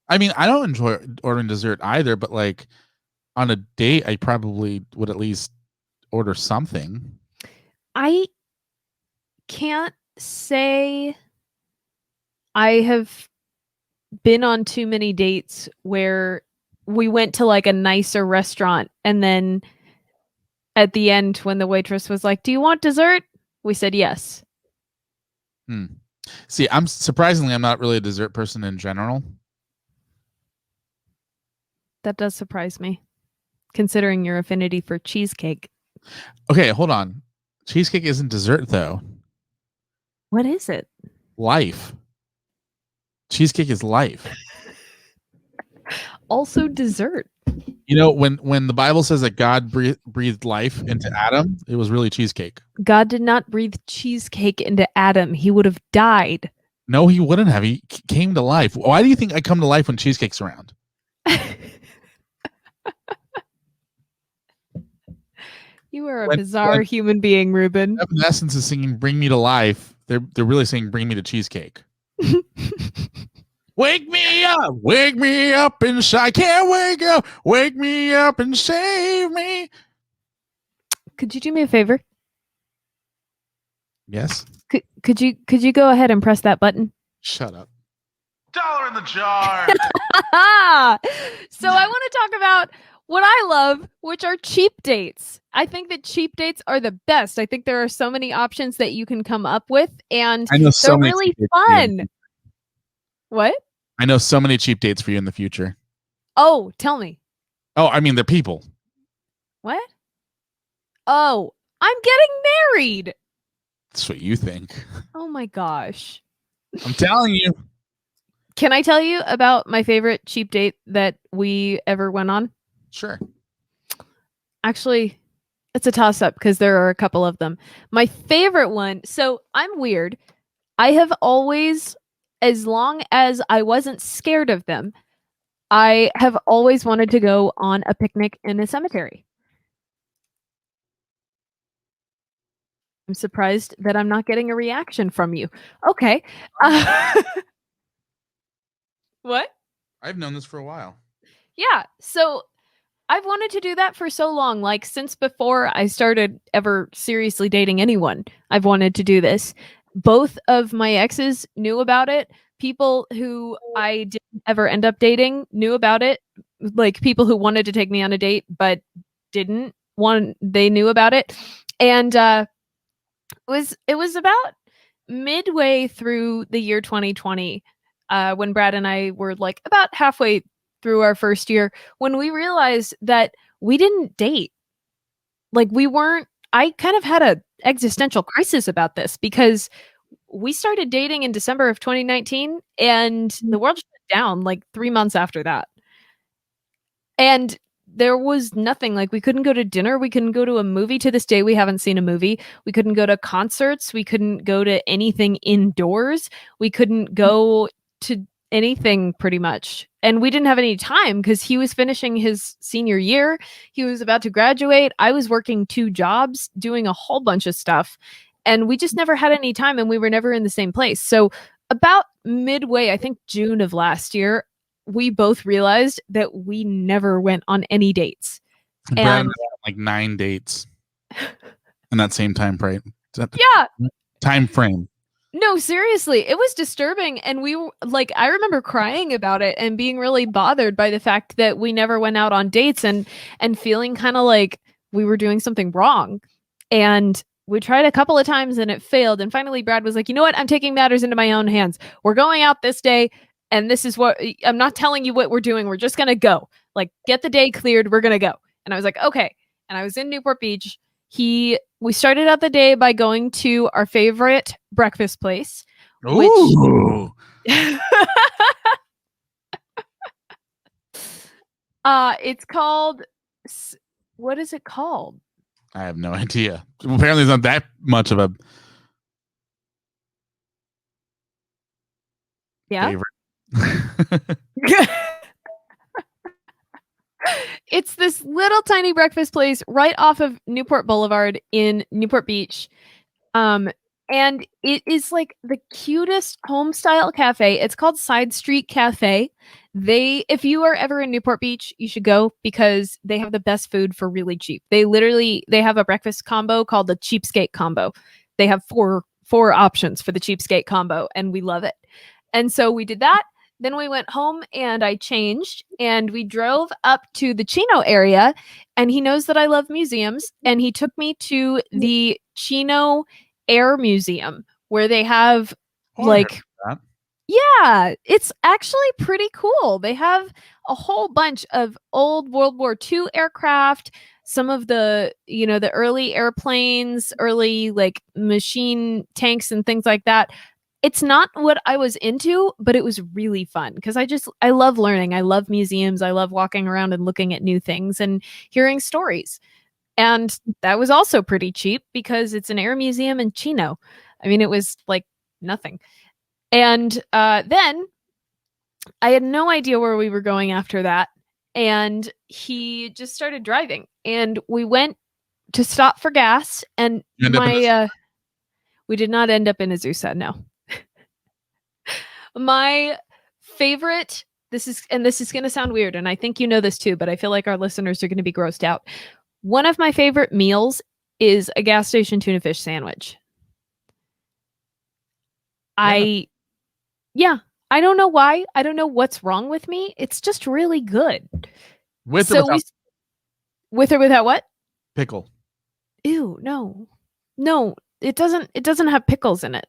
I mean, I don't enjoy ordering dessert either, but like on a date, I probably would at least order something. I can't say I have been on too many dates where we went to like a nicer restaurant and then at the end when the waitress was like, "Do you want dessert?" We said yes. See, I'm not really a dessert person in general. That does surprise me, considering your affinity for cheesecake. Okay, hold on. Cheesecake isn't dessert, though. What is it? Life. Cheesecake is life. Also dessert. You know, when the Bible says that God breathed life into Adam, it was really cheesecake. God did not breathe cheesecake into Adam. He would have died. No, he wouldn't have. He came to life. Why do you think I come to life when cheesecake's around? You are a bizarre human being, Ruben. Evanescence is singing "Bring Me to Life." They're really saying "Bring me to cheesecake." Wake me up inside. Can't wake me up and save me. Could you do me a favor? Yes. Could you go ahead and press that button? Shut up. $1 in the jar. So I want to talk about what I love, which are cheap dates. I think that cheap dates are the best. I think there are so many options that you can come up with, and they're really fun. What? I know so many cheap dates for you in the future. Oh, tell me. Oh, I mean, they're people. What? Oh, I'm getting married. That's what you think. Oh my gosh. I'm telling you. Can I tell you about my favorite cheap date that we ever went on? Sure. Actually, it's a toss-up because there are a couple of them. My favorite one, so I'm weird. I have always, as long as I wasn't scared of them, I have always wanted to go on a picnic in a cemetery. I'm surprised that I'm not getting a reaction from you. Okay. What? I've known this for a while. Yeah. So I've wanted to do that for so long. Like since before I started ever seriously dating anyone, I've wanted to do this. Both of my exes knew about it. People who I didn't ever end up dating knew about it. Like people who wanted to take me on a date but didn't want, they knew about it. And it was about midway through the year 2020 when Brad and I were like about halfway through our first year when we realized that we didn't date. Like I kind of had a existential crisis about this because we started dating in December of 2019 and the world shut down like 3 months after that. And there was nothing. Like we couldn't go to dinner. We couldn't go to a movie. To this day, we haven't seen a movie. We couldn't go to concerts. We couldn't go to anything indoors. We couldn't go to anything pretty much. And we didn't have any time because he was finishing his senior year. He was about to graduate. I was working 2 jobs, doing a whole bunch of stuff. And we just never had any time and we were never in the same place. So about midway, I think June of last year, we both realized that we never went on any dates. And like 9 dates in that same time frame. Yeah. Time frame. No, seriously, it was disturbing. And we were like, I remember crying about it and being really bothered by the fact that we never went out on dates and feeling kind of like we were doing something wrong. And we tried a couple of times and it failed. And finally, Brad was like, you know what? I'm taking matters into my own hands. We're going out this day. And this is what I'm not telling you what we're doing. We're just going to go. Like, get the day cleared. We're going to go. And I was like, okay. And I was in Newport Beach. We started out the day by going to our favorite breakfast place, which Ooh. it's called, what is it called? I have no idea. Apparently it's not that much of a favorite. It's this little tiny breakfast place right off of Newport Boulevard in Newport Beach. And it is like the cutest home style cafe. It's called Side Street Cafe. If you are ever in Newport Beach, you should go because they have the best food for really cheap. They have a breakfast combo called the cheapskate combo. They have four options for the cheapskate combo, and we love it. And so we did that. Then we went home and I changed and we drove up to the Chino area, and he knows that I love museums, and he took me to the Chino Air Museum where they have yeah, it's actually pretty cool. They have a whole bunch of old World War II aircraft, some of the early airplanes, early like machine tanks and things like that. It's not what I was into, but it was really fun because I love learning. I love museums. I love walking around and looking at new things and hearing stories. And that was also pretty cheap because it's an air museum in Chino. I mean, it was like nothing. And then I had no idea where we were going after that. And he just started driving. And we went to stop for gas. And we did not end up in Azusa, no. My favorite, this is going to sound weird, and I think you know this too, but I feel like our listeners are going to be grossed out. One of my favorite meals is a gas station tuna fish sandwich. I don't know why. I don't know what's wrong with me. It's just really good. With or without what? Pickle. Ew, no. No, it doesn't have pickles in it.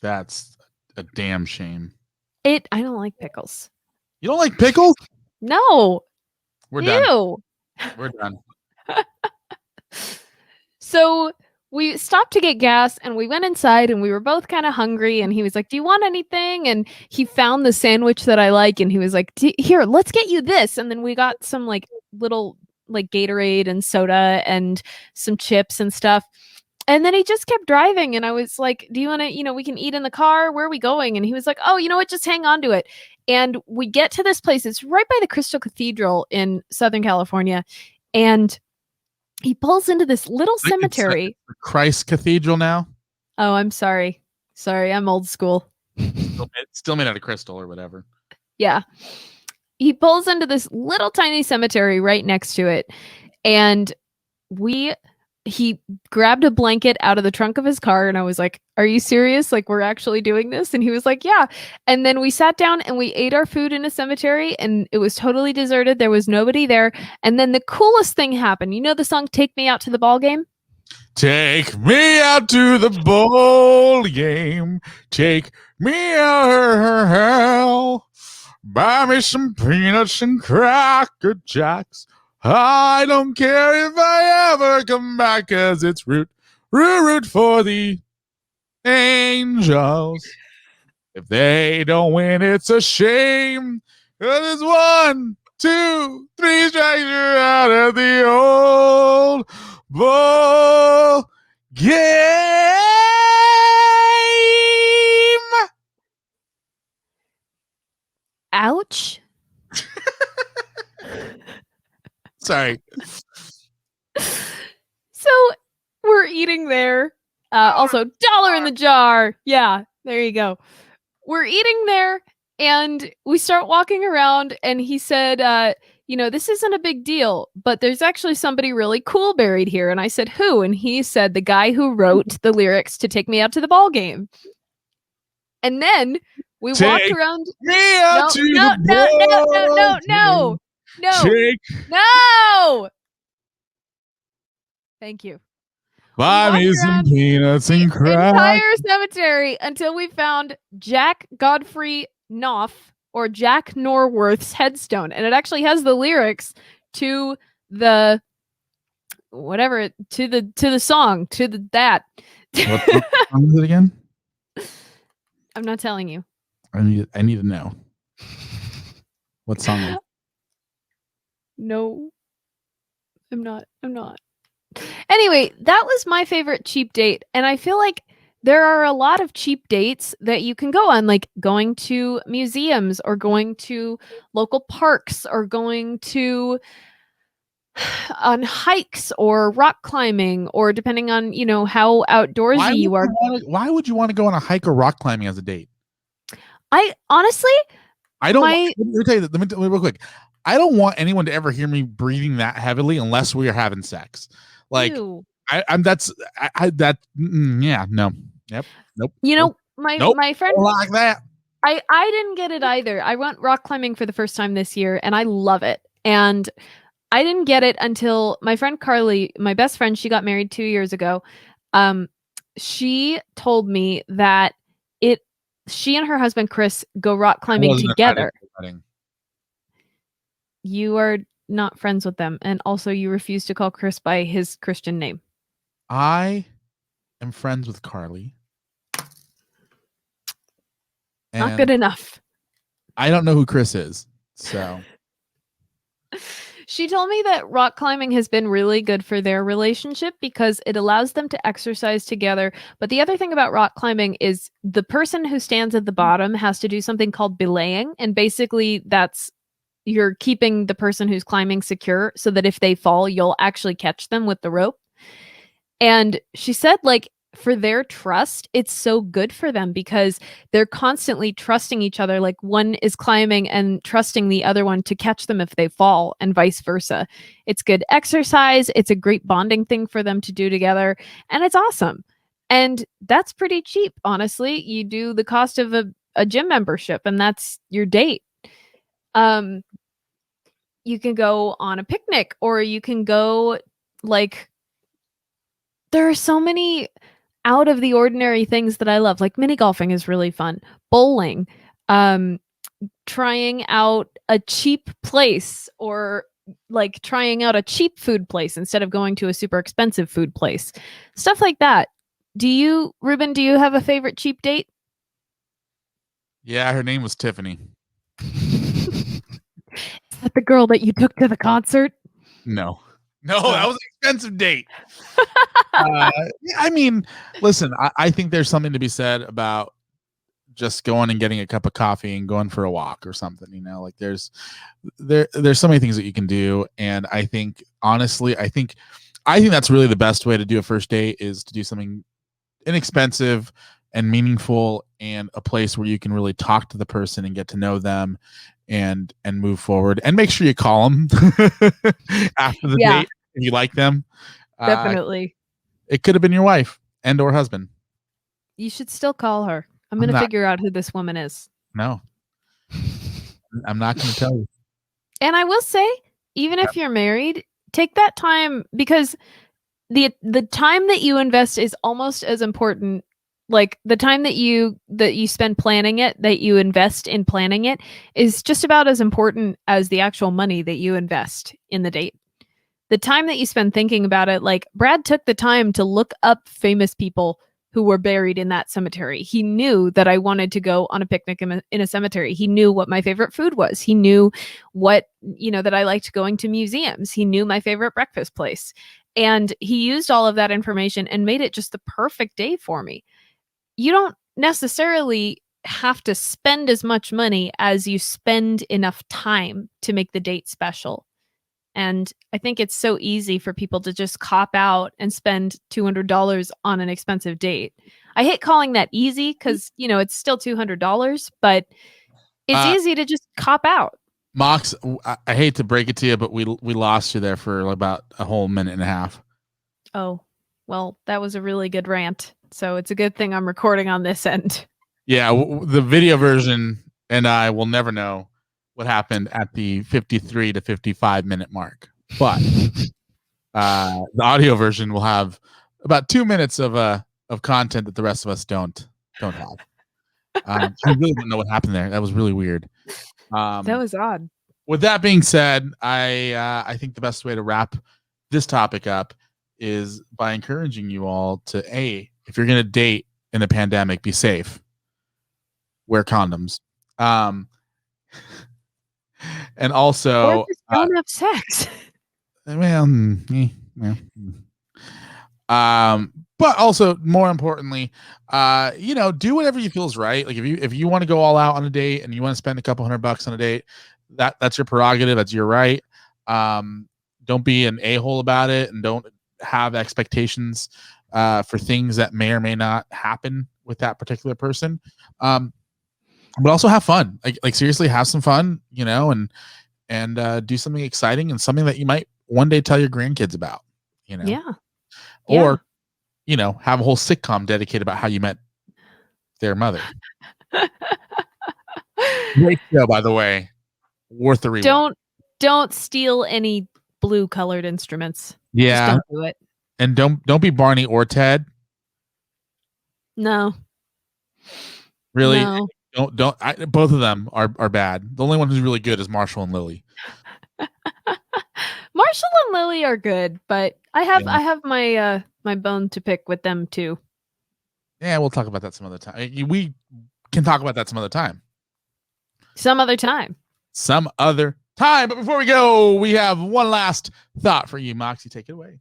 That's a damn shame. I don't like pickles. You don't like pickles? No. We're done. Ew. We're done. So we stopped to get gas and we went inside and we were both kind of hungry, and he was like, do you want anything? And he found the sandwich that I like and he was like, here, let's get you this. And then we got some like little like Gatorade and soda and some chips and stuff. And then he just kept driving and I was like, do you want to, we can eat in the car. Where are we going? And he was like, oh, you know what? Just hang on to it. And we get to this place. It's right by the Crystal Cathedral in Southern California. And he pulls into this little cemetery. It's Christ Cathedral now? Oh, I'm sorry. Sorry, I'm old school. Still made out of crystal or whatever. Yeah. He pulls into this little tiny cemetery right next to it. And he grabbed a blanket out of the trunk of his car and I was like, are you serious? Like, we're actually doing this? And he was like, yeah. And then we sat down and we ate our food in a cemetery and it was totally deserted. There was nobody there. And then the coolest thing happened. You know the song Take Me Out to the Ball Game? Take me out to the ball game. Take me out. Buy me some peanuts and Cracker Jacks. I don't care if I ever come back, 'cause it's root for the Angels. If they don't win, it's a shame. 'Cause it's 1, 2, 3 strikes, you're out of the old ball game. Ouch. Sorry. So we're eating there. Also, $1 in the jar. Yeah, there you go. We're eating there And we start walking around, and he said, this isn't a big deal, but there's actually somebody really cool buried here. And I said, who? And he said, the guy who wrote the lyrics to Take Me Out to the Ball Game. And then we walked around. No. Thank you. Buy me some peanuts and crack. Entire cemetery until we found Jack Godfrey Knopf, or Jack Norworth's headstone, and it actually has the lyrics to the song that. What song is it again? I'm not telling you. I need to know. What song is it? No. I'm not. Anyway, that was my favorite cheap date, and I feel like there are a lot of cheap dates that you can go on, like going to museums or going to local parks or going to on hikes or rock climbing, or depending on, how outdoorsy you are. Why would you want to go on a hike or rock climbing as a date? I honestly, let me tell you, let me real quick. I don't want anyone to ever hear me breathing that heavily unless we are having sex. Like, ew. Yeah, no. Yep. Nope. My friend like that. I didn't get it either. I went rock climbing for the first time this year, and I love it. And I didn't get it until my friend Carly, my best friend, she got married 2 years ago. She told me that she and her husband Chris go rock climbing together. You are not friends with them, and also you refuse to call Chris by his Christian name. I am friends with Carly. Not good enough. I don't know who Chris is, so. She told me that rock climbing has been really good for their relationship because it allows them to exercise together. But the other thing about rock climbing is the person who stands at the bottom has to do something called belaying. And basically you're keeping the person who's climbing secure so that if they fall, you'll actually catch them with the rope. And she said, for their trust, it's so good for them because they're constantly trusting each other. Like, one is climbing and trusting the other one to catch them if they fall, and vice versa. It's good exercise. It's a great bonding thing for them to do together. And it's awesome. And that's pretty cheap, honestly. You do the cost of a gym membership, and that's your date. You can go on a picnic, or you can go, there are so many out of the ordinary things that I love. Like, mini golfing is really fun. Bowling, trying out a cheap place, or trying out a cheap food place instead of going to a super expensive food place. Stuff like that. Ruben, do you have a favorite cheap date? Yeah, her name was Tiffany. Is that the girl that you took to the concert? No, that was an expensive date. I mean, listen, I think there's something to be said about just going and getting a cup of coffee and going for a walk or something, there's so many things that you can do. And I think, honestly, I think that's really the best way to do a first date, is to do something inexpensive and meaningful, and a place where you can really talk to the person and get to know them and move forward, and make sure you call them after the date if you like them. Definitely. It could have been your wife and or husband. You should still call her. I'm going to figure out who this woman is. No. I'm not going to tell you. And I will say, even if you're married, take that time, because the time that you invest is almost as important. Like, the time that you spend planning it, that you invest in planning it, is just about as important as the actual money that you invest in the date. The time that you spend thinking about it, like, Brad took the time to look up famous people who were buried in that cemetery. He knew that I wanted to go on a picnic in a cemetery. He knew what my favorite food was. He knew what, that I liked going to museums. He knew my favorite breakfast place. And he used all of that information and made it just the perfect day for me. You don't necessarily have to spend as much money as you spend enough time to make the date special. And I think it's so easy for people to just cop out and spend $200 on an expensive date. I hate calling that easy because, it's still $200, but It's easy to just cop out. Mox, I hate to break it to you, but we lost you there for about a whole minute and a half. Oh, well, that was a really good rant. So it's a good thing I'm recording on this end. Yeah, the video version and I will never know what happened at the 53 to 55 minute mark. But the audio version will have about 2 minutes of content that the rest of us don't have. I really don't know what happened there. That was really weird. That was odd. With that being said, I think the best way to wrap this topic up is by encouraging you all to if you're going to date in a pandemic, be safe, wear condoms, and also or just don't have sex. But also more importantly, do whatever you feel is right. Like if you want to go all out on a date and you want to spend a couple $100 on a date, that's your prerogative. That's your right. Don't be an a-hole about it, and don't have expectations for things that may or may not happen with that particular person. But also have fun. Like seriously, have some fun, and do something exciting and something that you might one day tell your grandkids about, Yeah. Or, have a whole sitcom dedicated about how you met their mother. Great show, by the way. Worth the rewind. Don't steal any blue colored instruments. Yeah. Just don't do it. And don't be Barney or Ted. No. Really? No. Don't. Both of them are bad. The only one who's really good is Marshall and Lily. Marshall and Lily are good, but I have my my bone to pick with them too. Yeah, we'll talk about that some other time. We can talk about that some other time. Some other time. But before we go, we have one last thought for you, Moxy. Take it away.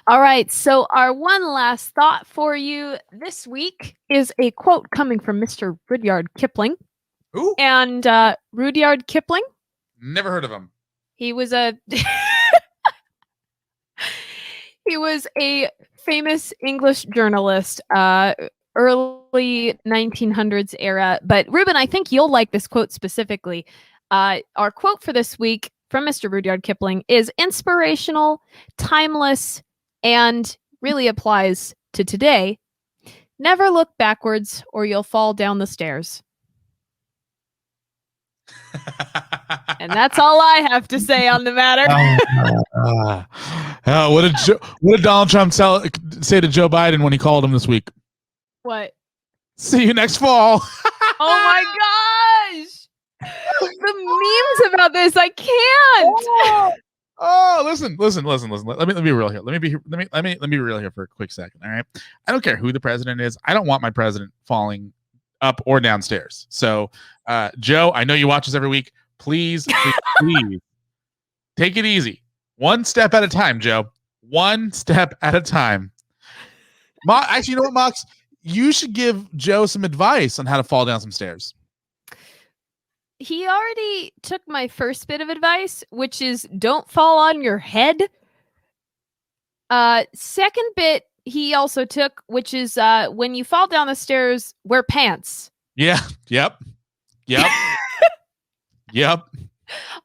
All right. So our one last thought for you this week is a quote coming from Mr. Rudyard Kipling. Who? And Rudyard Kipling. Never heard of him. He was a famous English journalist, early 1900s era. But Ruben, I think you'll like this quote specifically. Our quote for this week from Mr. Rudyard Kipling is inspirational, timeless, and really applies to today. Never look backwards or you'll fall down the stairs. And that's all I have to say on the matter. What did Donald Trump say to Joe Biden when he called him this week? What? See you next fall. Oh my gosh! The memes about this, I can't. Oh, listen. Let me be real here. Let me be real here for a quick second. All right. I don't care who the president is. I don't want my president falling up or downstairs. So, Joe, I know you watch us every week. Please take it easy. One step at a time, Joe. One step at a time. Actually, you know what, Mox? You should give Joe some advice on how to fall down some stairs. He already took my first bit of advice, which is don't fall on your head. Second bit he also took, which is when you fall down the stairs, wear pants. Yeah. Yep.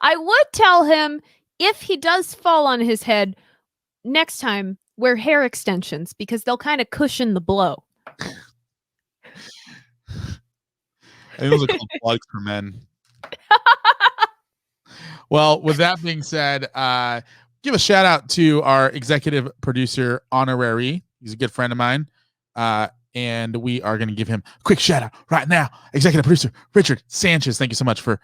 I would tell him if he does fall on his head, next time wear hair extensions because they'll kind of cushion the blow. I think those are called plugs for men. Well, with that being said, give a shout out to our executive producer honorary. He's a good friend of mine. And we are going to give him a quick shout out right now. Executive producer Richard Sanchez. Thank you so much for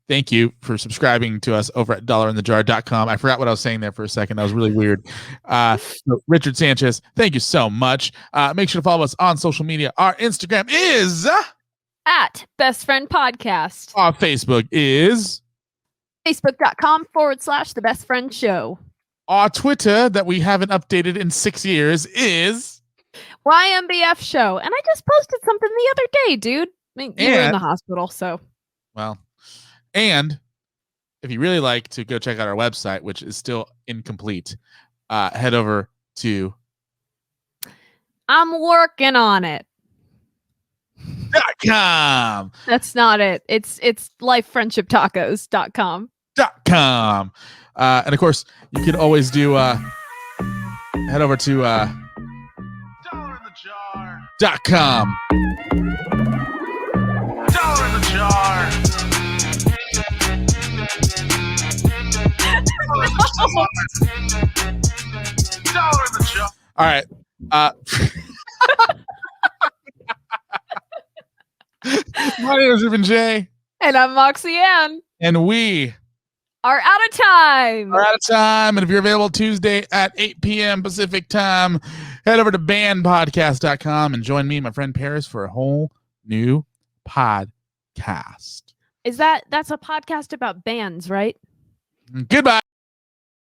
thank you for subscribing to us over at dollarinthejar.com. I forgot what I was saying there for a second. That was really weird. So Richard Sanchez, thank you so much. Make sure to follow us on social media. Our Instagram is at Best Friend Podcast. Our Facebook is Facebook.com/The Best Friend Show. Our Twitter that we haven't updated in 6 years is YMBF Show. And I just posted something the other day, dude. I mean, you were in the hospital, so. Well, and if you really like to go check out our website, which is still incomplete, head over to I'm working on it. .com. That's not it. It's lifefriendshiptacos.com. .com. And of course, you can always do head over to $1.in-the-jar.com. $1 in the jar. $1 in the jar. All right. My name is Ruben Jay. And I'm Moxy Ann. And we are out of time. And if you're available Tuesday at 8 p.m. Pacific time, head over to bandpodcast.com and join me and my friend Paris for a whole new podcast. That's a podcast about bands, right? Goodbye.